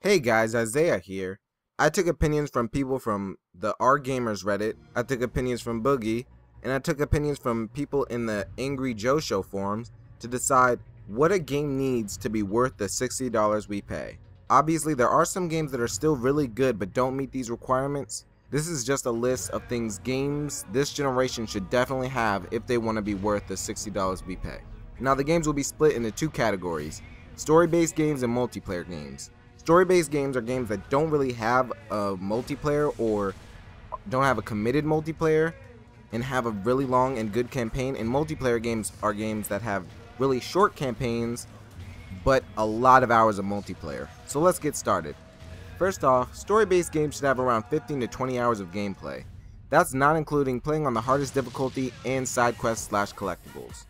Hey guys, Isaiah here. I took opinions from people from the R Gamers Reddit, I took opinions from Boogie, and I took opinions from people in the Angry Joe Show forums to decide what a game needs to be worth the $60 we pay. Obviously, there are some games that are still really good but don't meet these requirements. This is just a list of things games this generation should definitely have if they want to be worth the $60 we pay. Now, the games will be split into two categories: story-based games and multiplayer games. Story-based games are games that don't really have a multiplayer or don't have a committed multiplayer and have a really long and good campaign, and multiplayer games are games that have really short campaigns but a lot of hours of multiplayer. So let's get started. First off, story-based games should have around 15 to 20 hours of gameplay. That's not including playing on the hardest difficulty and side quests / collectibles.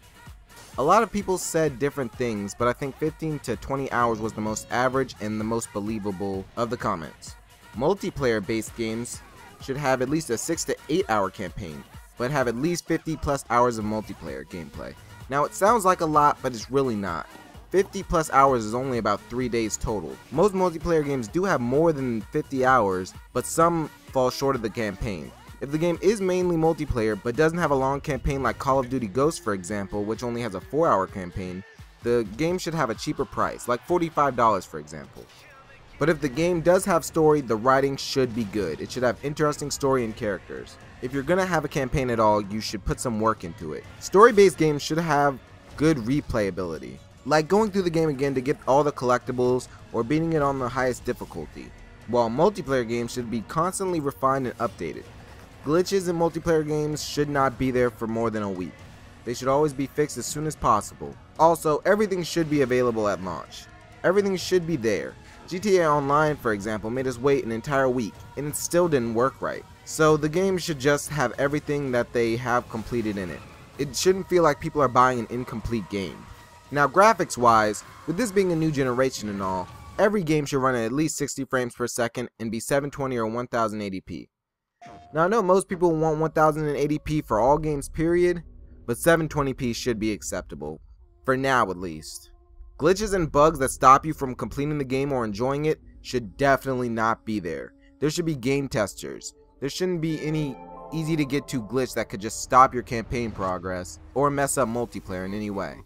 A lot of people said different things, but I think 15 to 20 hours was the most average and the most believable of the comments. Multiplayer based games should have at least a 6 to 8 hour campaign, but have at least 50 plus hours of multiplayer gameplay. Now it sounds like a lot, but it's really not. 50 plus hours is only about 3 days total. Most multiplayer games do have more than 50 hours, but some fall short of the campaign. If the game is mainly multiplayer but doesn't have a long campaign like Call of Duty Ghosts, for example, which only has a 4-hour campaign, the game should have a cheaper price, like $45 for example. But if the game does have story, the writing should be good. It should have interesting story and characters. If you're gonna have a campaign at all, you should put some work into it. Story-based games should have good replayability, like going through the game again to get all the collectibles or beating it on the highest difficulty, while multiplayer games should be constantly refined and updated. Glitches in multiplayer games should not be there for more than a week. They should always be fixed as soon as possible. Also, everything should be available at launch. Everything should be there. GTA Online, for example, made us wait an entire week, and it still didn't work right. So the game should just have everything that they have completed in it. It shouldn't feel like people are buying an incomplete game. Now, graphics wise, with this being a new generation and all, every game should run at least 60 frames per second and be 720 or 1080p. Now I know most people want 1080p for all games period, but 720p should be acceptable, for now at least. Glitches and bugs that stop you from completing the game or enjoying it should definitely not be there. There should be game testers. There shouldn't be any easy to get to glitch that could just stop your campaign progress or mess up multiplayer in any way.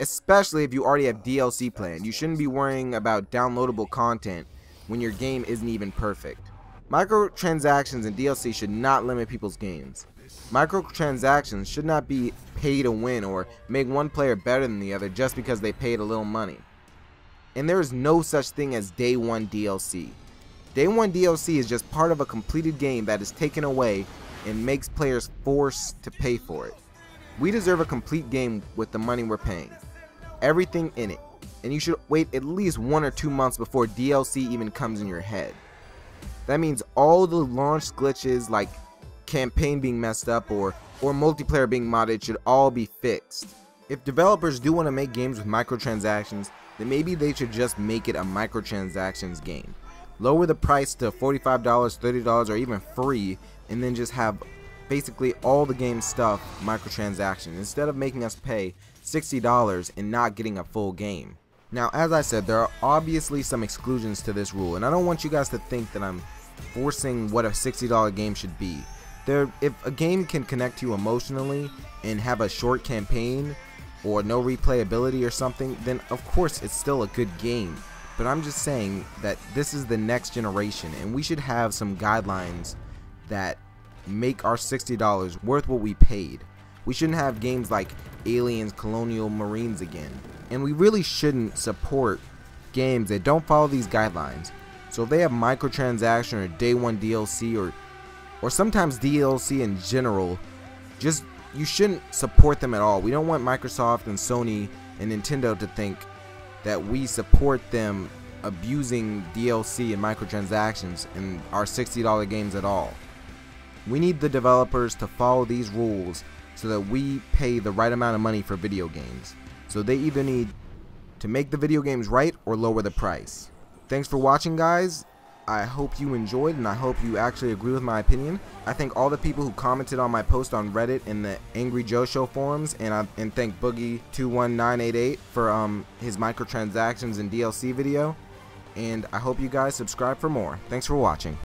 Especially if you already have DLC planned, you shouldn't be worrying about downloadable content when your game isn't even perfect. Microtransactions and DLC should not limit people's games. Microtransactions should not be pay to win or make one player better than the other just because they paid a little money. And there is no such thing as Day 1 DLC. Day 1 DLC is just part of a completed game that is taken away and makes players forced to pay for it. We deserve a complete game with the money we're paying. Everything in it. And you should wait at least 1 or 2 months before DLC even comes in your head. That means all the launch glitches like campaign being messed up or multiplayer being modded should all be fixed. If developers do want to make games with microtransactions, then maybe they should just make it a microtransactions game. Lower the price to $45, $30 or even free, and then just have basically all the game stuff microtransactions instead of making us pay $60 and not getting a full game. Now, as I said, there are obviously some exclusions to this rule, and I don't want you guys to think that I'm forcing what a $60 game should be. If a game can connect to you emotionally and have a short campaign or no replayability or something, then of course it's still a good game. But I'm just saying that this is the next generation, and we should have some guidelines that make our $60 worth what we paid. We shouldn't have games like Aliens, Colonial Marines again. And we really shouldn't support games that don't follow these guidelines. So if they have microtransaction or Day 1 DLC or sometimes DLC in general, you shouldn't support them at all. We don't want Microsoft and Sony and Nintendo to think that we support them abusing DLC and microtransactions in our $60 games at all. We need the developers to follow these rules so that we pay the right amount of money for video games. So they either need to make the video games right or lower the price. Thanks for watching, guys. I hope you enjoyed, and I hope you actually agree with my opinion. I thank all the people who commented on my post on Reddit in the Angry Joe Show forums, and thank Boogie21988 for his microtransactions and DLC video. and I hope you guys subscribe for more. Thanks for watching.